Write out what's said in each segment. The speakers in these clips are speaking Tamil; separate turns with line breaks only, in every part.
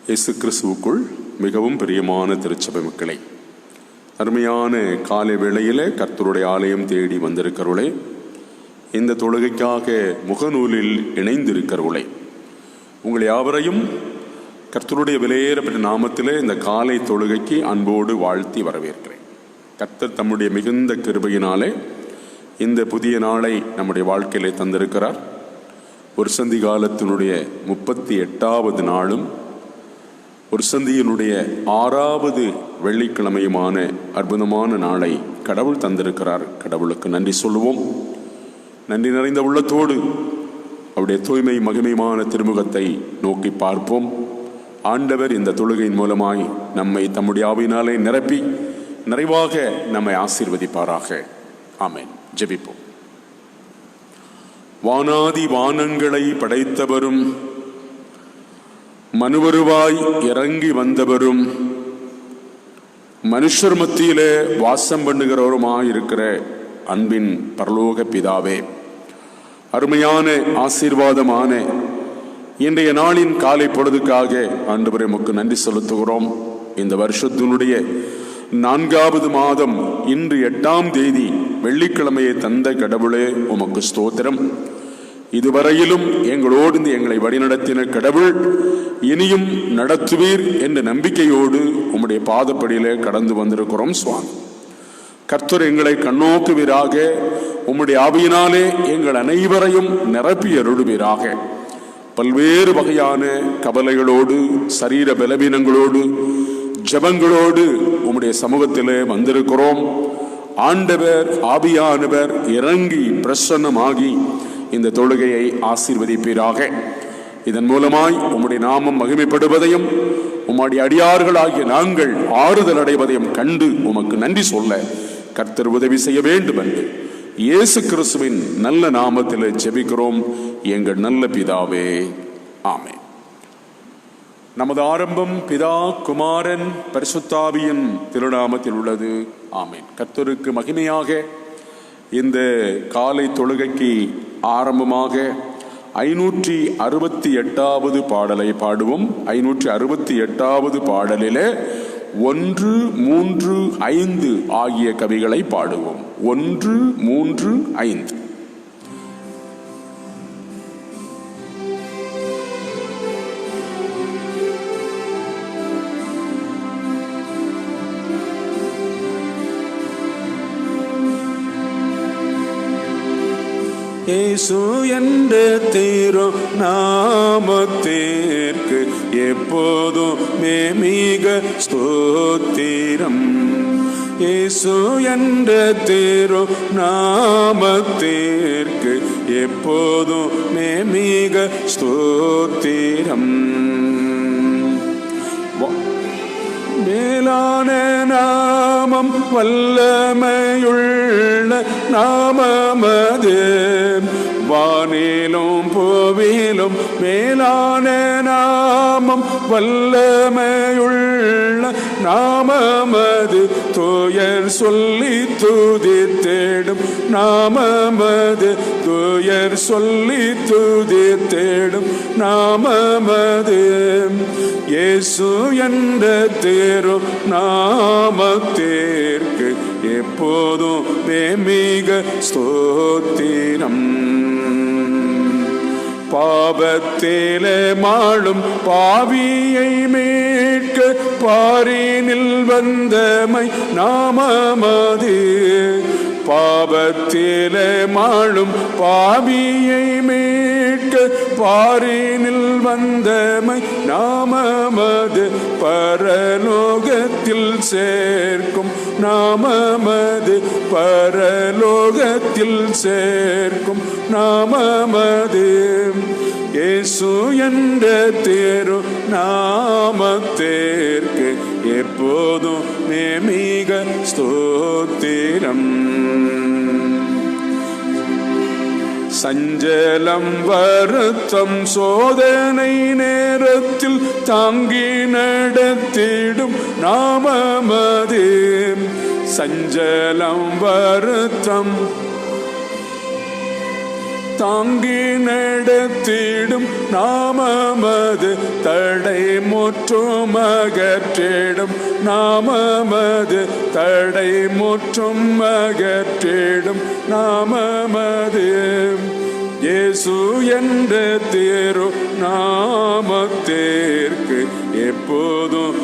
இயேசு கிறிஸ்துவுக்குள் மிகவும் பிரியமான திருச்சபை மக்களே, அருமையான காலை வேளையிலே கர்த்தருடைய ஆலயம் தேடி வந்திருக்கிறவளே, இந்த தொழுகைக்காக முகநூலில் இணைந்திருக்கிறவளே, உங்கள் யாவரையும் கர்த்தருடைய விலையேறப்பட்ட நாமத்திலே இந்த காலை தொழுகைக்கு அன்போடு வாழ்த்தி வரவேற்கிறேன். கர்த்தர் தம்முடைய மிகுந்த கிருபையினாலே இந்த புதிய நாளை நம்முடைய வாழ்க்கையிலே தந்திருக்கிறார். ஒரு சந்தி காலத்தினுடைய 38வது நாளும் ஒரு சந்தியினுடைய 6வது வெள்ளிக்கிழமையுமான அற்புதமான நாளை கடவுள் தந்திருக்கிறார். கடவுளுக்கு நன்றி சொல்லுவோம். நன்றி நிறைந்த உள்ளத்தோடு அவருடைய தூய்மை மகிமையான திருமுகத்தை நோக்கி பார்ப்போம். ஆண்டவர் இந்த தொழுகையின் மூலமாய் நம்மை தம்முடைய ஆவியினாலே நிரப்பி நிறைவாக நம்மை ஆசீர்வதிப்பாராக. ஆமென். ஜெபிப்போம். வானாதி வானங்களை படைத்தவரும் மனுவருவாய் இறங்கி வந்தவரும் மனுஷர் மத்தியிலே வாசம் பண்ணுகிறவருமாயிருக்கிற அன்பின் பரலோக பிதாவே, அருமையான ஆசீர்வாதமான இன்றைய நாளின் காலை பொழுதுக்காக ஆண்டவரே உமக்கு நன்றி செலுத்துகிறோம். இந்த வருஷத்தினுடைய 4வது மாதம் இன்று 8ஆம் தேதி வெள்ளிக்கிழமையை தந்த கடவுளே உமக்கு ஸ்தோத்திரம். இதுவரையிலும் எங்களோடு எங்களை வழிநடத்தின கடவுள் இனியும் நடத்துவீர் என்ற நம்பிக்கையோடு உம்முடைய பாதப்படியிலே கடந்து வந்திருக்கிறோம். சுவாமி, கர்த்தர் எங்களை கண்ணோக்குவீராக. உம்முடைய ஆவியினாலே எங்கள் அனைவரையும் நிரப்பி அருளுவீராக. பல்வேறு வகையான கவலைகளோடு, சரீர பலவீனங்களோடு, ஜபங்களோடு உம்முடைய சமூகத்திலே வந்திருக்கிறோம். ஆண்டவர் ஆவியானவர் இறங்கி பிரசன்னமாகி இந்த தொழுகையை ஆசீர்வதிப்பீராக. இதன் மூலமாய் உம்முடைய நாமம் மகிமைப்படுவதையும் உம்முடைய அடியார்களாகிய நாங்கள் ஆறுதல் அடைவதையும் கண்டு உமக்கு நன்றி சொல்ல கர்த்தர் உதவி செய்ய வேண்டும் என்று இயேசு கிறிஸ்துவின் நல்ல நாமத்தில் ஜெபிக்கிறோம் எங்கள் நல்ல பிதாவே. ஆமென். நமது ஆரம்பம் பிதா, குமாரன், பரிசுத்தாவியின் திருநாமத்தில் உள்ளது. ஆமென். கர்த்தருக்கு மகிமையாக இந்த காலை தொழுகைக்கு ஆரம்பமாக 568வது பாடலை பாடுவோம். 568வது பாடலிலே 1, 3, 5 ஆகிய கவிகளை பாடுவோம். 1, 3, 5.
இயேசு என்ற திரு நாமத்திற்கு எப்போதும் மிக ஸ்தோத்திரம். இயேசு என்ற திரு நாமத்திற்கு எப்போதும் மிக ஸ்தோத்திரம். மேலான நாமம், வல்லமையுள்ள நாமமது, வானிலும் பூவிலும் மேலான நாமம், வல்லமையுள்ள நாமமது, தூயர் சொல்லி துதித்திடும் நாமமது, தூயர் சொல்லி துதித்திடும் நாமமது. இயேசு என்ற திரு நாமத்திற்கு எப்போதும் மிக ஸ்தோத்திரம். பாவத்திலே மாளும் பாவியை மீட்க பாரினில் வந்தமை நாமமது, பாவத்திலே மாளும் பாவியை மீட்க பாரினில் வந்தமை நாமமது, பரலோகத்தில் சேர்க்கும் நாமமது, பரலோகத்தில் சேர்க்கும் நாமமது. இயேசு என்ற திரு நாமத்திற்கு எப்போதும் மிக ஸ்தோத்திரம். சஞ்சலம், வருத்தம், சோதனை நேரத்தில் தாங்கி நடத்திடும் நாமமது, சஞ்சலம், வருத்தம், தாங்கி நடத்திடும் நாமமது தடை முற்றும் அகற்றிடும் நாமமது தடை முற்றும் அகற்றிடும் நாமமது இயேசு என்ற திரு நாமத்திற்கு எப்போதும்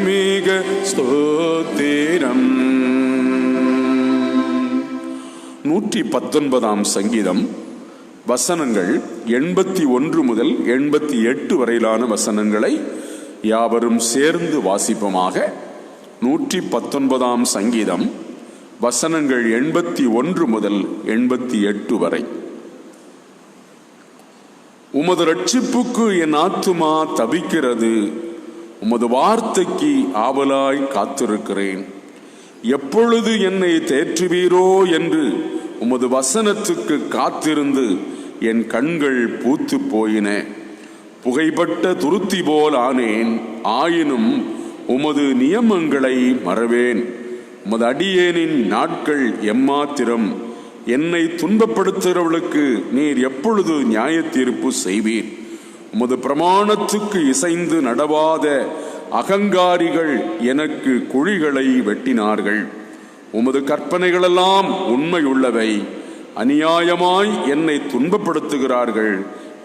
மிக ஸ்தோத்திரம்.
119 சங்கீதம் வசனங்கள் 81 முதல் 88 வரையிலான வசனங்களை யாவரும் சேர்ந்து வாசிப்போமாக. 119 சங்கீதம் வசனங்கள் 81 முதல் 88 வரை. உமது ரட்சிப்புக்கு என் ஆத்துமா தவிக்கிறது, உமது வார்த்தைக்கு ஆவலாய் காத்திருக்கிறேன். எப்பொழுது என்னை தேற்றுவீரோ என்று உமது வசனத்துக்கு காத்திருந்து என் கண்கள் பூத்து போயின. புகைப்பட்ட துருத்தி போல் ஆனேன், ஆயினும் உமது நியமங்களை மறவேன். உமது அடியேனின் நாட்கள் எம்மாத்திரம். என்னை துன்பப்படுத்துகிறவர்களுக்கு நீர் எப்பொழுது நியாய தீர்ப்பு செய்வீர்? உமது பிரமாணத்துக்கு இசைந்து நடவாத அகங்காரிகள் எனக்கு குழிகளை வெட்டினார்கள். உமது கற்பனைகளெல்லாம் உண்மையுள்ளவை. அநியாயமாய் என்னை துன்பப்படுத்துகிறார்கள்.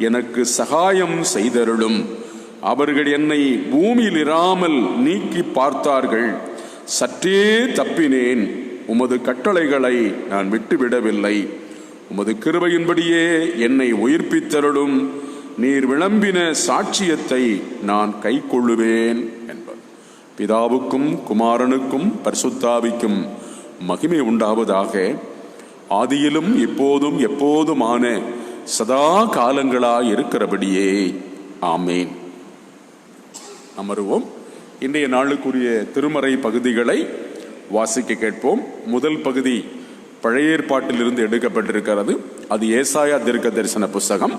எனக்கு சகாயம் செய்தருளும். அவர்கள் என்னை பூமியில் இராமல் நீக்கி பார்த்தார்கள். சற்றே தப்பினேன். உமது கட்டளைகளை நான் விட்டுவிடவில்லை. உமது கிருபையின்படியே என்னை உயிர்ப்பித்தருளும். நீர் விளம்பின சாட்சியத்தை நான் கை கொள்ளுவேன் என்பது. பிதாவுக்கும் குமாரனுக்கும் பரிசுத்தாவிக்கும் மகிமை உண்டாவதாக. ஆதியிலும் இப்போதும் எப்போதுமான சதா காலங்களாய் இருக்கிறபடியே ஆமேன். அமருவோம். இன்றைய நாளுக்குரிய திருமறை பகுதிகளை வாசிக்க கேட்போம். முதல் பகுதி பழைய ஏற்பாட்டிலிருந்து எடுக்கப்பட்டிருக்கிறது. அது ஏசாயா தீர்க்க தரிசன புஸ்தகம்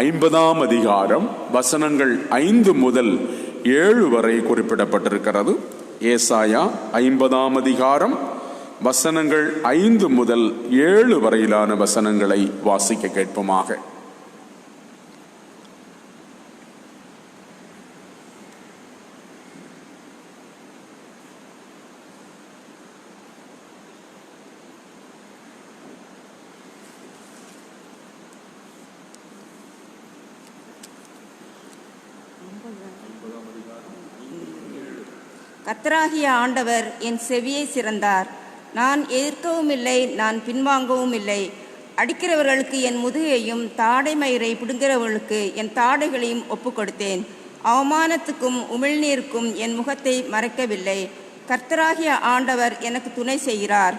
50ஆம் அதிகாரம் வசனங்கள் 5 முதல் 7 வரை குறிப்பிடப்பட்டிருக்கிறது. ஏசாயா 50ஆம் அதிகாரம் வசனங்கள் 5 முதல் 7 வரையிலான வசனங்களை வாசிக்க கேட்போமாக.
கர்த்தராகிய ஆண்டவர் என் செவியை சிறந்தார். நான் எதிர்க்கவும் இல்லை, நான் பின்வாங்கவும் இல்லை. அடிக்கிறவர்களுக்கு என் முதுகையும் தாடை மயிரை பிடுங்கிறவர்களுக்கு என் தாடைகளையும் ஒப்புக் கொடுத்தேன். அவமானத்துக்கும் உமிழ்நீருக்கும் என் முகத்தை மறைக்கவில்லை. கர்த்தராகிய ஆண்டவர் எனக்கு துணை செய்கிறார்.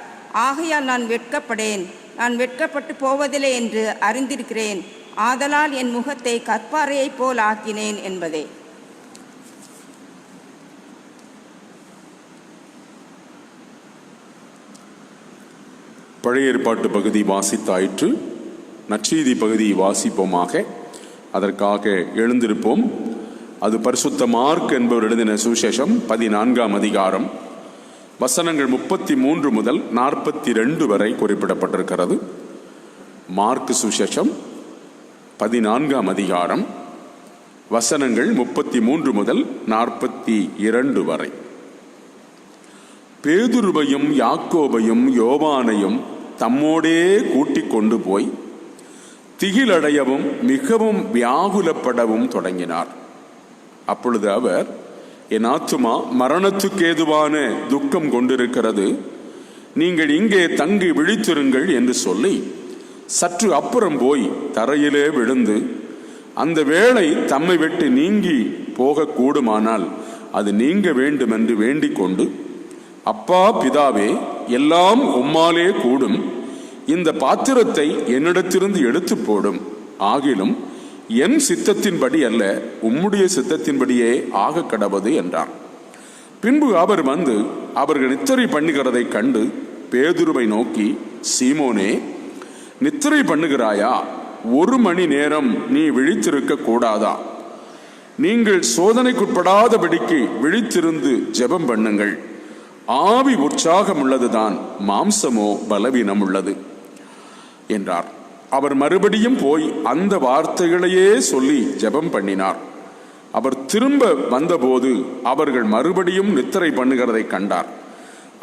ஆகையால் நான் வெட்கப்படேன். நான் வெட்கப்பட்டு போவதில்லை என்று அறிந்திருக்கிறேன். ஆதலால் என் முகத்தை கற்பாறையைப் போல் ஆக்கினேன் என்பதே.
பழைய ஏற்பாட்டு பகுதி வாசித்தாயிற்று. நற்செய்தி பகுதி வாசிப்போமாக. அதற்காக எழுந்திருப்போம். அது பரிசுத்த மார்க் என்பவர் எழுதின சுவிசேஷம் 14ஆம் அதிகாரம் வசனங்கள் 33 முதல் 42 வரை குறிப்பிடப்பட்டிருக்கிறது. மார்க் சுவிசேஷம் 14ஆம் அதிகாரம் வசனங்கள் 33 முதல் 42 வரை. பேதுருவையும் யாக்கோபையும் யோவானையும் தம்மோடே கூட்டிக் கொண்டு போய் திகிலடையவும் மிகவும் வியாகுலப்படவும் தொடங்கினார். அப்பொழுது அவர், என் ஆத்துமா மரணத்துக்கு ஏதுவான துக்கம் கொண்டிருக்கிறது, நீங்கள் இங்கே தங்கி விழித்திருங்கள் என்று சொல்லி சற்று அப்புறம் போய் தரையிலே விழுந்து, அந்த வேளை தம்மை விட்டு நீங்கி போகக்கூடுமானால் அது நீங்க வேண்டும் என்று வேண்டிக் கொண்டு, அப்பா பிதாவே, எல்லாம் உம்மாலே கூடும், இந்த பாத்திரத்தை என்னிடத்திலிருந்து எடுத்து போடும். ஆகிலும் என் சித்தத்தின்படி அல்ல, உம்முடைய சித்தத்தின்படியே ஆக கடவது என்றார். பின்பு அவர் வந்து அவர்கள் நித்திரை பண்ணுகிறதை கண்டு பேதுருவை நோக்கி, சீமோனே, நித்திரை பண்ணுகிறாயா? 1 மணி நேரம் நீ விழித்திருக்க கூடாதா? நீங்கள் சோதனைக்குட்படாதபடிக்கு விழித்திருந்து ஜெபம் பண்ணுங்கள். ஆவி உற்சாகம் உள்ளதுதான், மாம்சமோ பலவீனம் உள்ளது என்றார். அவர் மறுபடியும் போய் அந்த வார்த்தைகளையே சொல்லி ஜெபம் பண்ணினார். அவர் திரும்ப வந்தபோது அவர்கள் மறுபடியும் நித்திரை பண்ணுகிறதை கண்டார்.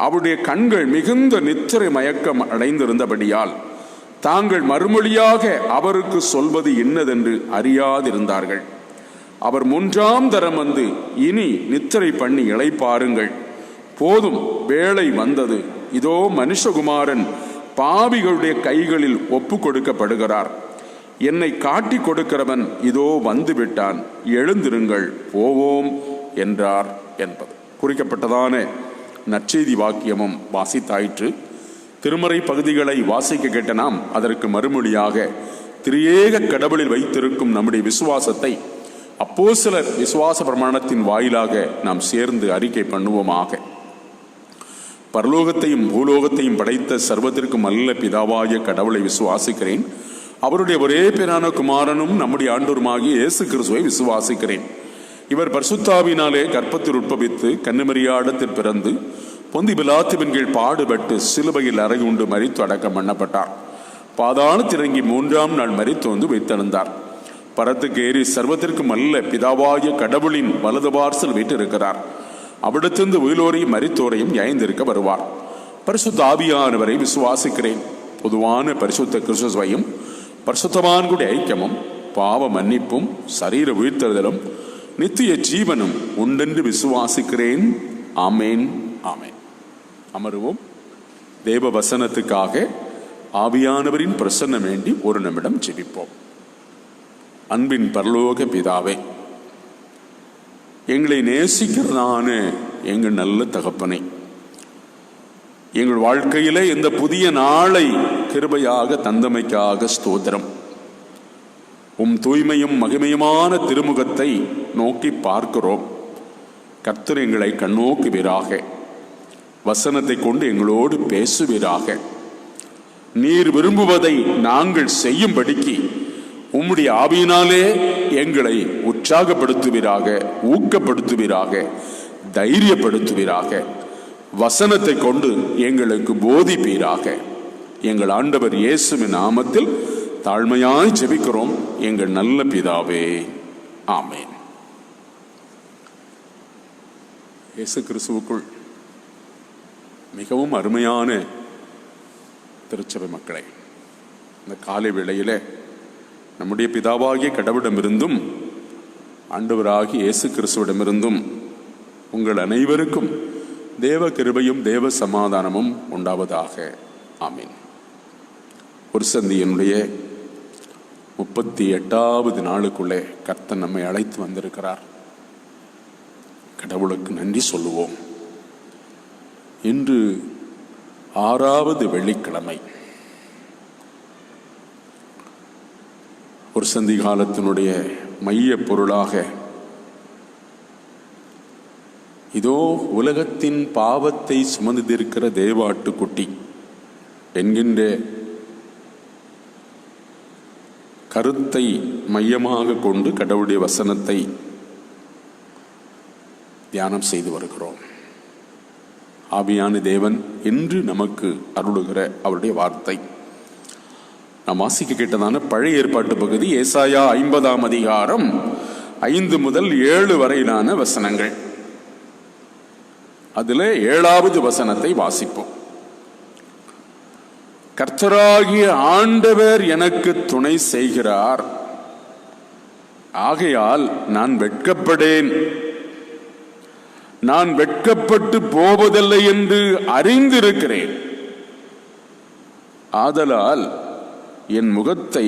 அவருடைய கண்கள் மிகுந்த நித்திரை மயக்கம் அடைந்திருந்தபடியால் தாங்கள் மறுமொழியாக அவருக்கு சொல்வது என்னதென்று அறியாதிருந்தார்கள். அவர் 3ஆம் தரம் வந்து, இனி நித்திரை பண்ணி இளைப்பாருங்கள், போதும், வேளை வந்தது, இதோ மனுஷகுமாரன் பாவிகளுடைய கைகளில் ஒப்பு கொடுக்கப்படுகிறார், என்னை காட்டி கொடுக்கிறவன் இதோ வந்து விட்டான், எழுந்திருங்கள், போவோம் என்றார் என்பது குறிக்கப்பட்டதான நற்செய்தி வாக்கியமும் வாசித்தாயிற்று. திருமறை பகுதிகளை வாசிக்க கேட்ட நாம் அதற்கு மறுமொழியாக திரியேக கடவுளில் வைத்திருக்கும் நம்முடைய விசுவாசத்தை அப்போஸ்தலர் விசுவாச பிரமாணத்தின் வாயிலாக நாம் சேர்ந்து அறிக்கை பண்ணுவோமாக. பரலோகத்தையும் பூலோகத்தையும் படைத்த சர்வத்திற்கும் அல்ல பிதாவாகிய கடவுளை விசுவாசிக்கிறேன். அவருடைய ஒரே பேரான குமாரனும் நம்முடைய ஆண்டவருமாகிய இயேசு கிறிஸ்துவை விசுவாசிக்கிறேன். இவர் பரிசுத்தாவினாலே கர்ப்பத்தில் உட்பவித்து கன்னிமரியாடத்தில் பிறந்து பொந்தி பிலாத்துவின் கீழ் பாடுபட்டு சிலுவையில் அறையுண்டு மரித்து அடக்கம் பண்ணப்பட்டார். பாதாளத்திறங்கி 3ஆம் நாள் மரித்து வந்து வைத்தெழுந்தார். பரத்துக்கு ஏறி சர்வத்திற்கும் அல்ல பிதாவாகிய கடவுளின் வலது பார்சல் வீட்டிருக்கிறார். அவிடத்திலிருந்து உயிரோரையும் மரித்தோரையும் நியாயந்திருக்க வருவார். பரிசுத்த ஆவியானவரை விசுவாசிக்கிறேன். பொதுவான பரிசுத்த கிறிஸ்துவையும் பரிசுத்தவான்களுடைய ஐக்கியமும் பாவ மன்னிப்பும் சரீர உயிர்த்தெழுதலும் நித்திய ஜீவனும் உண்டென்று விசுவாசிக்கிறேன். ஆமேன், ஆமேன். அமருவோம். தேவ வசனத்துக்காக ஆவியானவரின் பிரசன்னம் வேண்டி ஒரு நிமிடம் ஜெபிப்போம். அன்பின் பரலோக பிதாவே, எங்களை நேசிக்கிறதான எங்கள் நல்ல தகப்பனை, எங்கள் வாழ்க்கையிலே இந்த புதிய நாளை கிருபையாக தந்தமைக்காக ஸ்தோத்திரம். உம் தூய்மையும் மகிமையுமான திருமுகத்தை நோக்கி பார்க்கிறோம். கர்த்தர் எங்களை கண்ணோக்குவீராக. வசனத்தை கொண்டு எங்களோடு பேசுவீராக. நீர் விரும்புவதை நாங்கள் செய்யும்படிக்கு உம்முடைய ஆவியினாலே எங்களை உற்சாகப்படுத்துவீராக, ஊக்கப்படுத்துவீராக, தைரியப்படுத்துவீராக. வசனத்தை கொண்டு எங்களுக்கு போதிப்பீராக. எங்கள் ஆண்டவர் இயேசுவின் நாமத்தில் தாழ்மையாய் ஜெபிக்கிறோம் எங்கள் நல்ல பிதாவே, ஆமேன். இயேசு கிறிஸ்துவுக்குள் மிகவும் அருமையான திருச்சபை மக்களே, இந்த காலை வேளையிலே நம்முடைய பிதாவாகிய கடவுளிடமிருந்தும் ஆண்டவராகிய இயேசு கிறிஸ்துவிடமிருந்தும் உங்கள் அனைவருக்கும் தேவ கிருபையும் தேவ சமாதானமும் உண்டாவதாக. ஆமீன். ஒரு சந்தியனுடைய 38வது நாளுக்குள்ளே கர்த்தர் நம்மை அழைத்து வந்திருக்கிறார். கடவுளுக்கு நன்றி சொல்லுவோம். இன்று 6வது வெள்ளிக்கிழமை. ஒரு சந்தி காலத்தினுடைய மைய பொருளாக இதோ உலகத்தின் பாவத்தை சுமந்திருக்கிற தேவாட்டுக்குட்டி என்கின்ற கருத்தை மையமாக கொண்டு கடவுளுடைய வசனத்தை தியானம் செய்து வருகிறோம். ஆவியான தேவன் என்று நமக்கு அருளுகிற அவருடைய வார்த்தை நாம் வாசிக்க கேட்டதான பழைய ஏற்பாட்டு பகுதி ஏசாயா 50ஆம் அதிகாரம் 5 முதல் 7 வரையிலான வசனங்கள். அதில் 7வது வசனத்தை வாசிப்போம். கர்த்தராகிய ஆண்டவர் எனக்கு துணை செய்கிறார், ஆகையால் நான் வெட்கப்படேன். நான் வெட்கப்பட்டு போவதில்லை என்று அறிந்திருக்கிறேன். ஆதலால் என் முகத்தை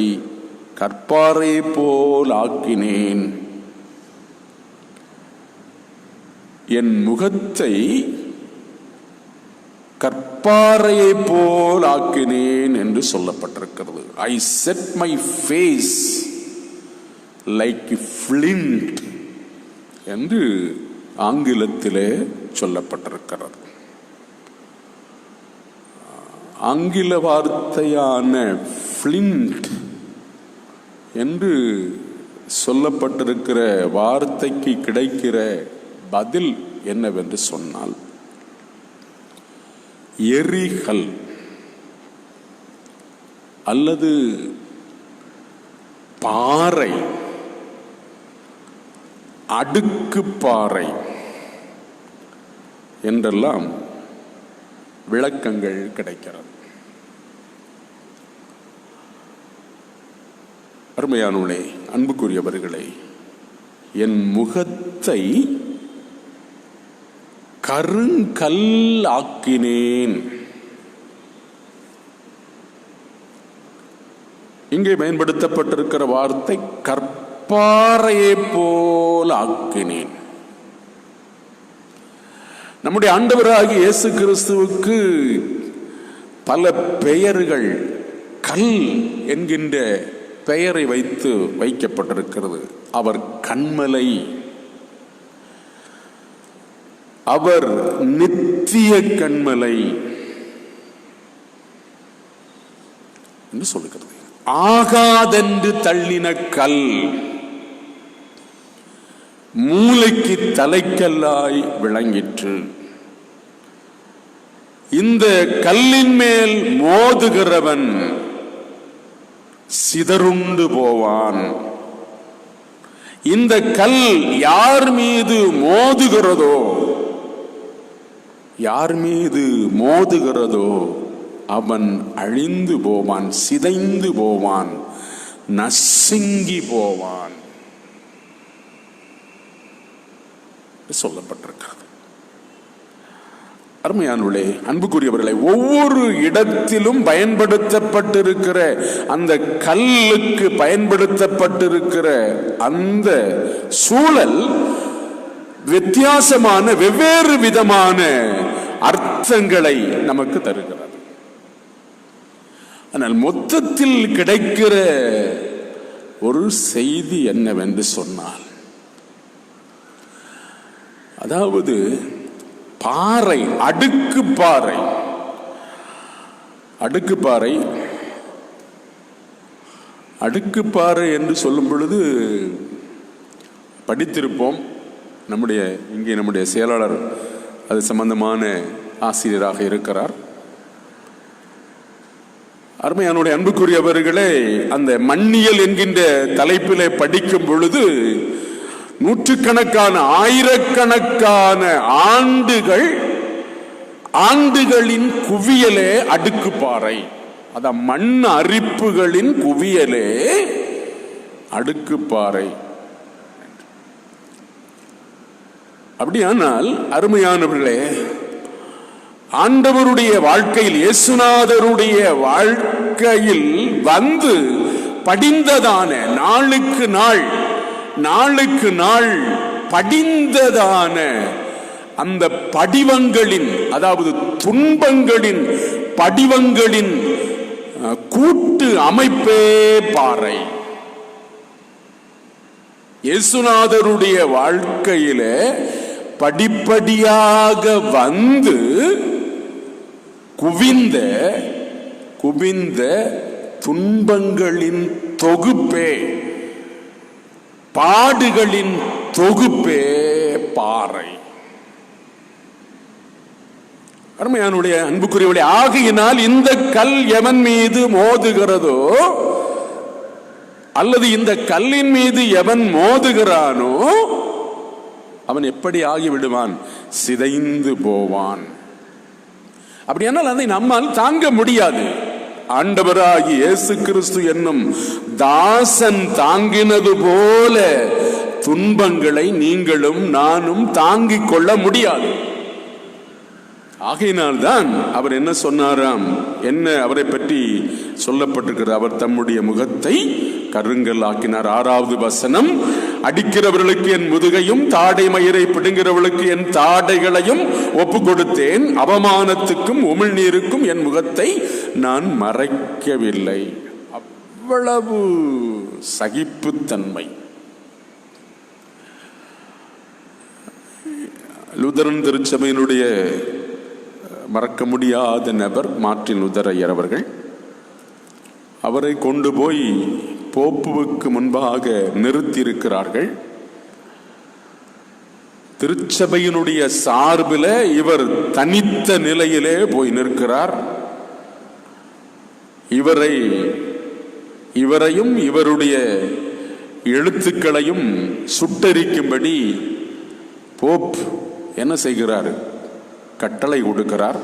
கற்பாறை போல் ஆக்கினேன். என் முகத்தை கற்பாறையை போல் ஆக்கினேன் என்று சொல்லப்பட்டிருக்கிறது. I set my face like flint என்று ஆங்கிலத்திலே சொல்லப்பட்டிருக்கிறது. ஆங்கில வார்த்தையான ஃப்ளிண்ட் என்று சொல்லப்பட்டிருக்கிற வார்த்தைக்கு கிடைக்கிற பதில் என்னவென்று சொன்னால் எரிகல் அல்லது பாறை, அடுக்கு பாறை என்றெல்லாம் விளக்கங்கள் கிடைக்கிறது. அருமையானவர்களே, அன்புக்குரியவர்களே, என் முகத்தை கருங்கல் ஆக்கினேன். இங்கே பயன்படுத்தப்பட்டிருக்கிற வார்த்தை கற்பாறையை போல் ஆக்கினேன். நம்முடைய ஆண்டவராகிய இயேசு கிறிஸ்துவுக்கு பல பெயர்கள் கல் என்கின்ற பெயரை வைத்து வைக்கப்பட்டிருக்கிறது. அவர் கன்மலை, அவர் நித்திய கன்மலை என்று சொல்லுகிறது. ஆகாதென்று தள்ளின கல், மூளைக்கு தலைக்கல்லாய் விளங்கிற்று. இந்த கல்லின் மேல் மோதுகிறவன் சிதறுண்டு போவான். இந்த கல் யார் மீது மோதுகிறதோ, யார் மீது மோதுகிறதோ அவன் அழிந்து போவான், சிதைந்து போவான், நசுங்கி போவான் சொல்லப்பட்டிருக்கிறது. அருமையானவர்களே, அன்புக்குரியவர்களே, ஒவ்வொரு இடத்திலும் பயன்படுத்தப்பட்டிருக்கிற அந்த கல்லுக்கு பயன்படுத்தப்பட்டிருக்கிற அந்த சூழல் வித்தியாசமான வெவ்வேறு விதமான அர்த்தங்களை நமக்கு தருகிறது. ஆனால் மொத்தத்தில் கிடைக்கிற ஒரு செய்தி என்னவென்று சொன்னால், அதாவது பாறை, அடுக்கு பாறை, அடுக்கு பாறை, அடுக்கு பாறை என்று சொல்லும் பொழுது படித்திருப்போம். இங்கே நம்முடைய செயலாளர் அது சம்பந்தமான ஆசிரியராக இருக்கிறார். அருமையானுடைய அன்புக்குரியவர்களே, அந்த மண்ணியல் என்கின்ற தலைப்பிலே படிக்கும் பொழுது நூற்றுக்கணக்கான ஆயிரக்கணக்கான ஆண்டுகளின் குவியலே அடுக்கு பாறை. அத மண் அரிப்புகளின் குவியலே அடுக்கு பாறை. அப்படியானால் அருமையானவர்களே, ஆண்டவருடைய வாழ்க்கையில், இயேசுநாதருடைய வாழ்க்கையில் வந்து படிந்ததான நாளுக்கு நாள் படிந்ததான அந்த படிவங்களின், அதாவது துன்பங்களின் படிவங்களின் கூட்டு அமைப்பே பாறை. இயேசுநாதருடைய வாழ்க்கையிலே படிப்படியாக வந்து குவிந்த துன்பங்களின் தொகுப்பே, பாடுகளின் தொகுப்பே பாறை. அருமையானுடைய அன்புக்குரியவர்களே, ஆகையினால் இந்த கல் எவன் மீது மோதுகிறதோ, அல்லது இந்த கல்லின் மீது எவன் மோதுகிறானோ அவன் எப்படி ஆகிவிடுவான்? சிதைந்து போவான். அப்படியானால் அதை நம்மால் தாங்க முடியாது. ஆண்டவராகிய இயேசு கிறிஸ்து என்னும் தாசன் தாங்கினது போல துன்பங்களை நீங்களும் நானும் தாங்கிக் கொள்ள முடியாது. ஆகையினால்தான் அவர் என்ன சொன்னாராம், என்ன அவரை பற்றி சொல்லப்பட்டிருக்கிறது? அவர் தம்முடைய முகத்தை கருங்கல் ஆக்கினார். 6வது வசனம், அடிக்கிறவர்களுக்கு என் முதுகையும் தாடை மயிரை பிடுங்கிறவர்களுக்கு என் தாடைகளையும் ஒப்பு கொடுத்தேன், அவமானத்துக்கும் உமிழ்நீருக்கும் என் முகத்தை நான் மறைக்கவில்லை. அவ்வளவு சகிப்புத்தன்மை. லூதரன் திருச்சபையினுடைய மறக்க முடியாத நபர் மார்ட்டின் லூதர் ஐயர் அவர்கள், அவரை கொண்டு போய் போப்புவுக்கு முன்பாக நிறுத்தியிருக்கிறார்கள். திருச்சபையினுடைய சார்பில் இவர் தனித்த நிலையிலே போய் நிற்கிறார். இவரை இவரையும் இவருடைய எழுத்துக்களையும் சுட்டெரிக்கும்படி போப் என்ன செய்கிறார்? கட்டளை கொடுக்கிறார்.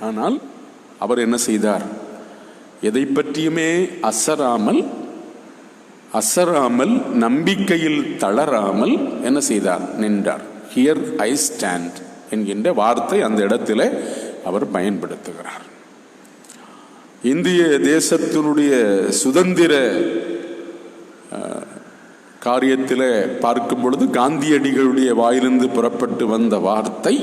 ஆனால் அவர் என்ன செய்தார்? எதை பற்றியுமே அசராமல் நம்பிக்கையில் தளராமல் என்ன செய்தார்? நின்றார். ஹியர் ஐ ஸ்டாண்ட் என்கின்ற வார்த்தை அந்த இடத்துல அவர் பயன்படுத்துகிறார். இந்திய தேசத்தினுடைய சுதந்திர காரியத்தில் பார்க்கும் பொழுது காந்தியடிகளுடைய வாயிலிருந்து புறப்பட்டு வந்த வார்த்தை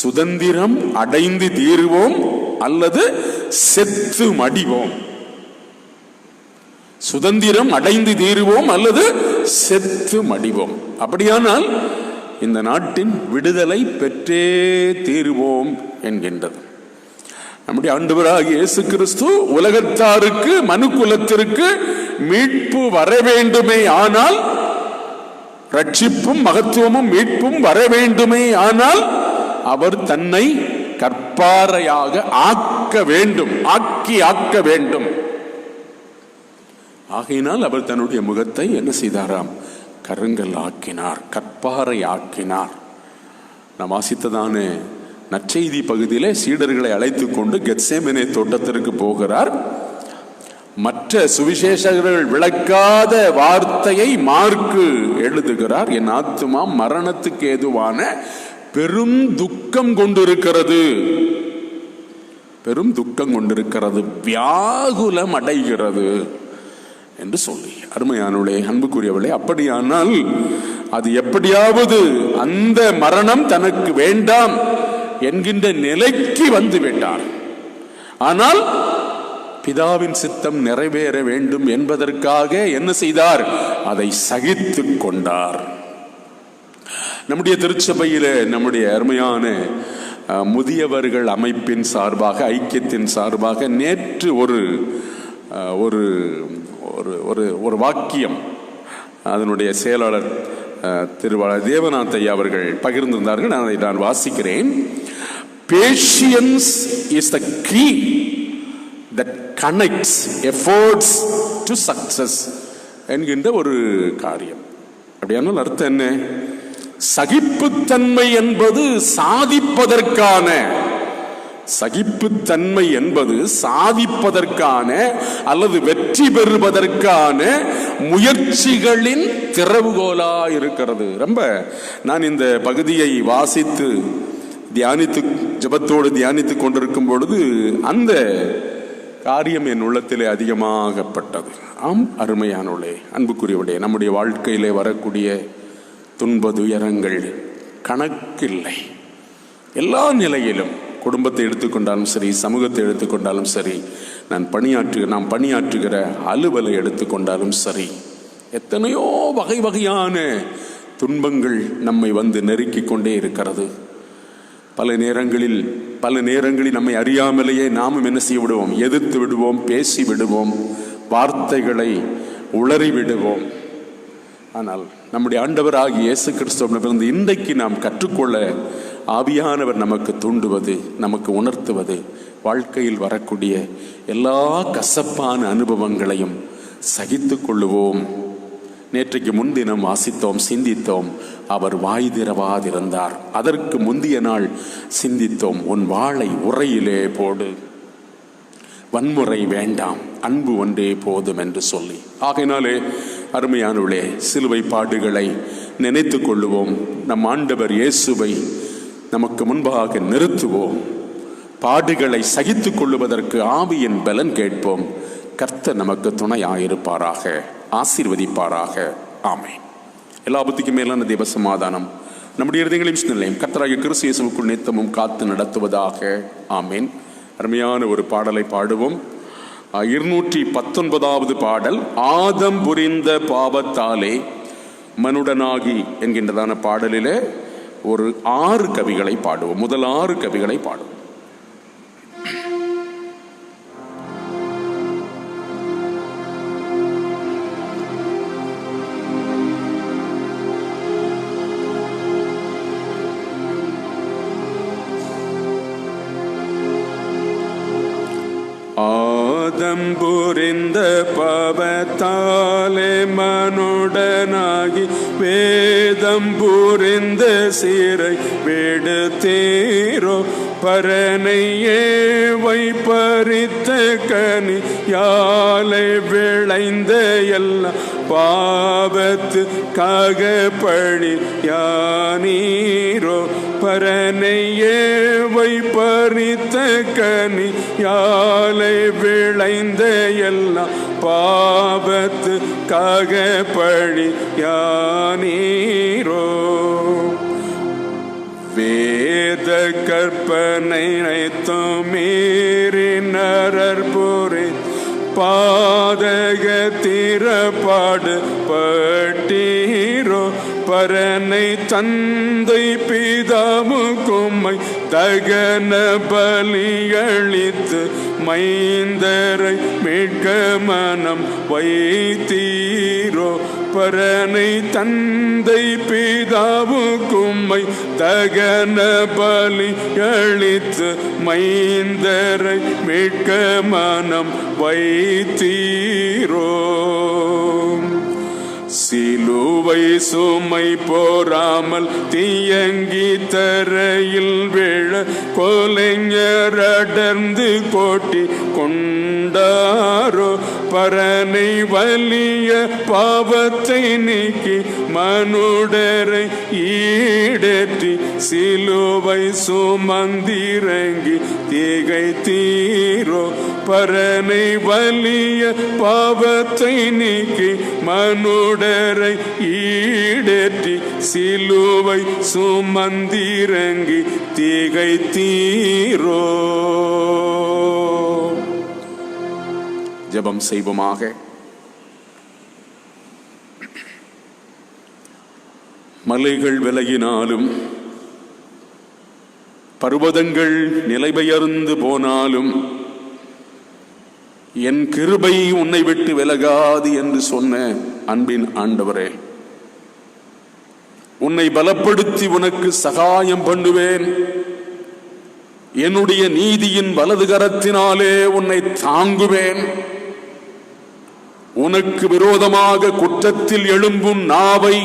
சுதந்திரம் அடைந்து தீருவோம் அல்லது செத்து மடிவோம். சுதந்திரம் அடைந்து தீருவோம் அல்லது செத்து மடிவோம். அப்படியானால் இந்த நாட்டின் விடுதலை பெற்றே தீருவோம் என்கின்றது. நம்முடைய ஆண்டவராகிய இயேசு கிறிஸ்து உலகத்தாருக்கு, மனுக்குலத்திற்கு மீட்பு வர வேண்டுமே ஆனால், ரட்சிப்பும் மகத்துவமும் மீட்பும் வர வேண்டுமே ஆனால் அவர் தன்னை கற்பாறையாக ஆக்க வேண்டும், ஆக்க வேண்டும். ஆகையினால் அவர் தன்னுடைய முகத்தை என்ன செய்தாராம்? கருங்கல் ஆக்கினார், கற்பாறை ஆக்கினார். நாம் வாசித்ததான நற்செய்தி பகுதியிலே சீடர்களை அழைத்துக் கொண்டு கெத்சேமனே தோட்டத்திற்கு போகிறார். மற்ற சுவிசேஷகர்கள் விளக்காத வார்த்தையை மார்க்கு எழுதுகிறார். என் ஆத்துமா மரணத்துக்கு ஏதுவான பெரும் துக்கம் கொண்டிருக்கிறது, பெரும் துக்கம் கொண்டிருக்கிறது, வியாகுலம் அடைகிறது என்று சொல்லி. அருமையானவளே, அன்புக்குரியவளே, அப்படியானால் அது எப்படியாவது அந்த மரணம் தனக்கு வேண்டாம் என்கின்ற நிலைக்கு வந்து விட்டார். ஆனால் பிதாவின் சித்தம் நிறைவேற வேண்டும் என்பதற்காக என்ன செய்தார்? அதை சகித்துக் கொண்டார். நம்முடைய திருச்சபையில நம்முடைய அருமையான முதியவர்கள் அமைப்பின் சார்பாக, ஐக்கியத்தின் சார்பாக நேற்று ஒரு ஒரு ஒரு வாக்கியம் அதனுடைய செயலாளர் திருவாளர் தேவநாத் ஐயா அவர்கள் பகிர்ந்திருந்தார்கள். அதை நான் வாசிக்கிறேன். Patience is the key that connects efforts to success என்கின்ற ஒரு காரியம். அப்படியானால் அர்த்தம் என்ன? சகிப்புத்தன்மை என்பது சாதிப்பதற்கான, சகிப்புத்தன்மை என்பது சாதிப்பதற்கான அல்லது வெற்றி பெறுவதற்கான முயற்சிகளின் திறவுகோலா இருக்கிறது. ரொம்ப நான் இந்த பகுதியை வாசித்து தியானித்து, ஜபத்தோடு தியானித்துக் கொண்டிருக்கும் பொழுது அந்த காரியம் என் உள்ளத்திலே அதிகமாகப்பட்டது. ஆம் அருமையானவளே, அன்புக்குரியவளே, நம்முடைய வாழ்க்கையிலே வரக்கூடிய துன்ப துயரங்கள் கணக்கில்லை. எல்லா நிலையிலும், குடும்பத்தை எடுத்துக்கொண்டாலும் சரி, சமூகத்தை எடுத்துக்கொண்டாலும் சரி, நாம் பணியாற்றுகிற அலுவலை எடுத்துக்கொண்டாலும் சரி, எத்தனையோ வகை வகையான துன்பங்கள் நம்மை வந்து நெருக்கிக் கொண்டே இருக்கிறது. பல நேரங்களில் நம்மை அறியாமலேயே நாமும் என்ன செய்ய விடுவோம்? எதிர்த்து விடுவோம், பேசி விடுவோம், வார்த்தைகளை உளறி விடுவோம். ஆனால் நம்முடைய ஆண்டவராகிய இயேசு கிறிஸ்துவிடமிருந்து இன்றைக்கு நாம் கற்றுக்கொள்ள ஆவியானவர் நமக்கு தூண்டுவது, நமக்கு உணர்த்துவது, வாழ்க்கையில் வரக்கூடிய எல்லா கசப்பான அனுபவங்களையும் சகித்து கொள்ளுவோம். நேற்றைக்கு முன்தினம் வாசித்தோம், சிந்தித்தோம், அவர் வாய் திறவாதிருந்தார். அதற்கு முந்திய நாள் சிந்தித்தோம், உன் வாளை உரையிலே போடு, வன்முறை வேண்டாம், அன்பு ஒன்றே போதும் என்று சொல்லி. ஆகையினாலே அருமையானவர்களே, சிலுவை பாடுகளை நினைத்து கொள்ளுவோம். நம் ஆண்டவர் இயேசுவை நமக்கு முன்பாக நிறுத்துவோம். பாடுகளை சகித்து கொள்ளுவதற்கு ஆவியின் பலன் கேட்போம். கர்த்தர் நமக்கு துணையாயிருப்பாராக, ஆசீர்வதிப்பாராக. ஆமென். எல்லா புத்திக்கும் மேலான தேவ சமாதானம் நம்முடைய இருதயங்களையும் நிலையும் கர்த்தராகிய கிறிஸ்து இயேசுவுக்குள் நித்தமும் காத்து நடத்துவதாக. ஆமென். அருமையான ஒரு பாடலை பாடுவோம். 219வது பாடல், ஆதம் புரிந்த பாவத்தாலே மனுடனாகி என்கின்றதான பாடலிலே ஒரு 6 கவிகளை பாடுவோம். முதல் 6 கவிகளை பாடுவோம்.
மோதம் புரிந்த பாவத்தாலே மனுடனாகி வேதம் புரிந்த சீரை விடுத்தீரோ பரனையே வைப்பறித்த கனி யாலை விளைந்த எல்லாம் பாவத்துக்காக பழி யானீரோ பரனையே வைப்பறித்த கனி யாலை விளைந்த எல்லாம் பாவத்துக்காக பழி யானீரோ வேத கற்பனை அனைத்தும் மீறி நரற்புரை பாதக திறப்பாடு பட்டீரோ பரனை தந்தை பிதாவுக்கும்மை தகன பலியளித்து மைந்தரை மீட்க மனம் வைத்தீரோ பரனை தந்தை பிதாவுக்கும்மை தகன பலியளித்து மைந்தரை மீட்க மனம் வைத்தீரோ சிலுவை சுமை போராமல் தீயங்கி தரையில் விழ கொலைஞர் அடர்ந்து கோட்டி கொண்டாரோ பரனை வலிய பாவத்தை நீக்கி மனுடரை ஈடேற்றி சிலுவை சுமந்திரங்கி திகைத்தீரோ பரனை வலிய பாவத்தை நீக்கி மனுடரை ஈடேற்றி சிலுவை சுமந்திரங்கி திகைத்தீரோ.
ஜெபம் செய்வோமாக. மலைகள் விலகினாலும் பர்வதங்கள் நிலைபெயர்ந்து போனாலும் என் கிருபை உன்னை விட்டு விலகாது என்று சொன்ன அன்பின் ஆண்டவரே, உன்னை பலப்படுத்தி உனக்கு சகாயம் பண்ணுவேன். என்னுடைய நீதியின் வலது கரத்தினாலே உன்னை தாங்குவேன். உனக்கு விரோதமாக குற்றத்தில் எழும்பும் நாவை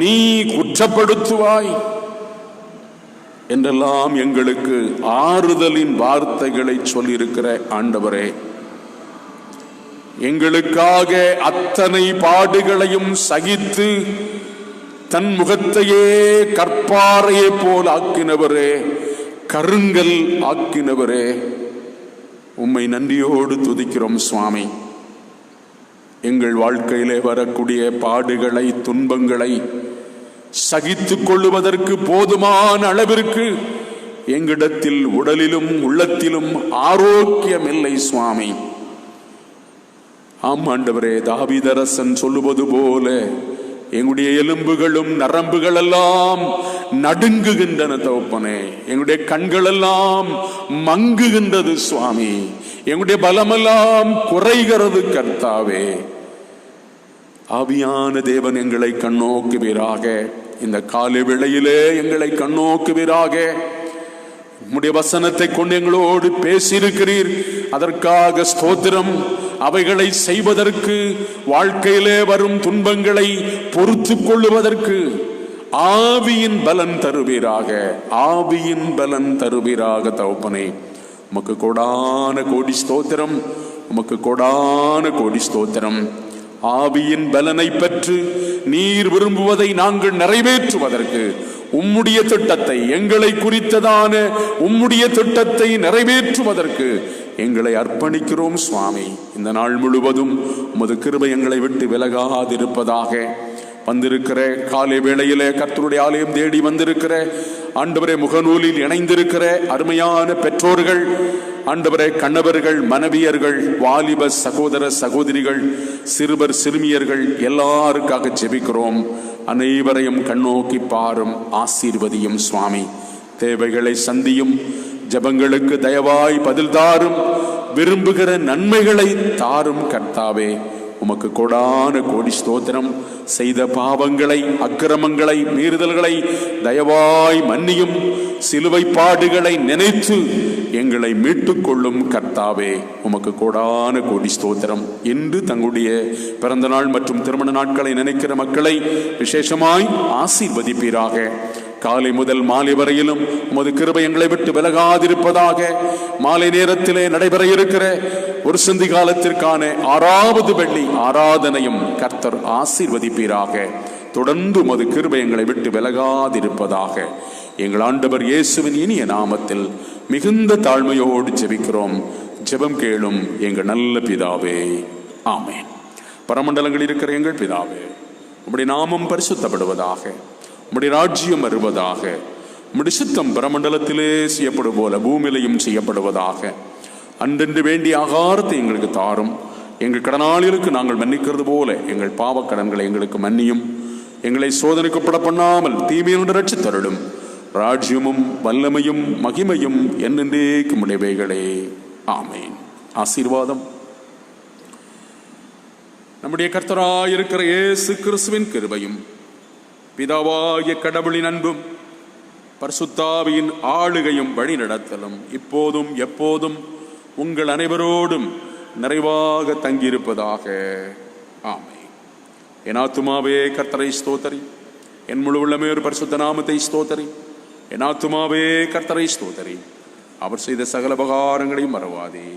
நீ குற்றப்படுத்துவாய் என்றெல்லாம் எங்களுக்கு ஆறுதலின் வார்த்தைகளை சொல்லியிருக்கிற ஆண்டவரே, எங்களுக்காக அத்தனை பாடுகளையும் சகித்து தன் முகத்தையே கற்பாறையை போல் ஆக்கினவரே, கருங்கல் ஆக்கினவரே, உம்மை நன்றியோடு துதிக்கிறோம் சுவாமி. எங்கள் வாழ்க்கையிலே வரக்கூடிய பாடுகளை துன்பங்களை சகித்துக் கொள்ளுவதற்கு போதுமான அளவிற்கு எங்களிடத்தில் உடலிலும் உள்ளத்திலும் ஆரோக்கியம் இல்லை சுவாமி. ஆம் ஆண்டவரே, தாவீதரசன் சொல்லுவது போல எங்களுடைய எலும்புகளும் நரம்புகள் எல்லாம் நடுங்குகின்றன தகப்பனே. எங்களுடைய கண்கள் எல்லாம் மங்குகின்றது சுவாமி. எங்களுடைய பலமெல்லாம் குறைகிறது கர்த்தாவே. ஆவியான தேவன் எங்களை கண்ணோக்குவீராக. இந்த காலை வேளையிலே எங்களை கண்ணோக்குவீராக. உம்முடைய வசனத்தை கொண்டு எங்களோடு பேசியிருக்கிறீர், அதற்காக ஸ்தோத்திரம். அவைகளை செய்வதற்கு, வாழ்க்கையிலே வரும் துன்பங்களை பொறுத்து கொள்ளுவதற்கு ஆவியின் பலன் தருவீராக. ஆவியின் பலன் தருவீராக தகப்பனே. உமக்கு கோடான கோடி ஸ்தோத்திரம், உமக்கு கோடான கோடி ஸ்தோத்திரம். ஆவியின் பலனை பெற்று நீர் விரும்புவதை நாங்கள் நிறைவேற்றுவதற்கு உம்முடைய திட்டத்தை, எங்களை குறித்ததான உம்முடைய திட்டத்தை நிறைவேற்றுவதற்கு எங்களை அர்ப்பணிக்கிறோம் சுவாமி. இந்த நாள் முழுவதும் உமது கிருபை எங்களை விட்டு விலகாதிருப்பதாக. வந்திருக்கிற காலை வேளையிலே கர்த்தருடைய ஆலயம் தேடி வந்திருக்கிற ஆண்டவரே, முகநூலில் இணைந்திருக்கிற அருமையான பெற்றோர்கள், ஆண்டவரே, கணவர்கள், மனைவியர்கள், வாலிப சகோதர சகோதரிகள், சிறுவர் சிறுமியர்கள் எல்லாருக்காக ஜெபிக்கிறோம். அனைவரையும் கண்ணோக்கி பாரும், ஆசீர்வதியும் சுவாமி. தேவைகளை சந்தியும், ஜபங்களுக்கு தயவாய் பதில் தாரும், விரும்புகிற நன்மைகளை தாரும் கர்த்தாவே. உமக்கு கொடான கோடி ஸ்தோத்திரம். செய்த பாவங்களை, அக்கிரமங்களை, மீறுதல்களை தயவாய் மன்னியும். சிலுவை பாடுகளை நினைத்து எங்களை மீட்டுக் கொள்ளும் கர்த்தாவே, உமக்கு கொடான கோடி ஸ்தோத்திரம். இன்று தங்களுடைய பிறந்த நாள் மற்றும் திருமண நாட்களை நினைக்கிற மக்களை விசேஷமாய் ஆசீர்வதிப்பீராக. காலை முதல் மாலை வரையிலும் உமது கிருபை எங்களை விட்டு விலகாதிருப்பதாக. மாலை நேரத்திலே நடைபெற இருக்கிற ஒரு சந்தி காலத்திற்கான 6வது வெள்ளி ஆராதனையும் கர்த்தர் ஆசீர்வதிப்பீராக. தொடர்ந்து உமது கிருபை எங்களை விட்டு விலகாதிருப்பதாக. எங்கள் ஆண்டவர் இயேசுவின் இனிய நாமத்தில் மிகுந்த தாழ்மையோடு ஜெபிக்கிறோம். ஜெபம் கேளும் எங்கள் நல்ல பிதாவே, ஆமென். பரமண்டலங்களில் இருக்கிற எங்கள் பிதாவே, உம்முடைய நாமம் பரிசுத்தப்படுவதாக. உம்முடைய ராஜ்யம் வருவதாக. உம்முடைய சித்தம் பரமண்டலத்திலே செய்யப்படும் போல பூமியிலையும் செய்யப்படுவதாக. அன்றென்று வேண்டிய ஆகாரத்தை எங்களுக்கு தாரும். எங்கள் கடனாளிகளுக்கு நாங்கள் மன்னிக்கிறது போல எங்கள் பாவக்கடன்களை எங்களுக்கு மன்னியும். எங்களை சோதனைக்குட்பட பண்ணாமல் தீமையினுடைய ரட்சித்தருளும். ராஜ்யமும் வல்லமையும் மகிமையும் என்னென்றேக்கும் உடையவைகளே, ஆமென். ஆசீர்வாதம். நம்முடைய கர்த்தராயிருக்கிற இயேசு கிறிஸ்துவின் கிருபையும் பிதாவாகிய கடவுளின் அன்பும் பரிசுத்தாவியின் ஆளுகையும் வழிநடத்தலும் இப்போதும் எப்போதும் உங்கள் அனைவரோடும் நிறைவாக தங்கியிருப்பதாக. ஆமென். என் ஆத்துமாவே கர்த்தரை ஸ்தோத்தரி. என் முழு உள்ளமே ஒரு பரிசுத்த நாமத்தை ஸ்தோத்தரி. என் ஆத்துமாவே கர்த்தரை ஸ்தோத்தரி. அவர் செய்த சகல உபகாரங்களையும் மறவாதே.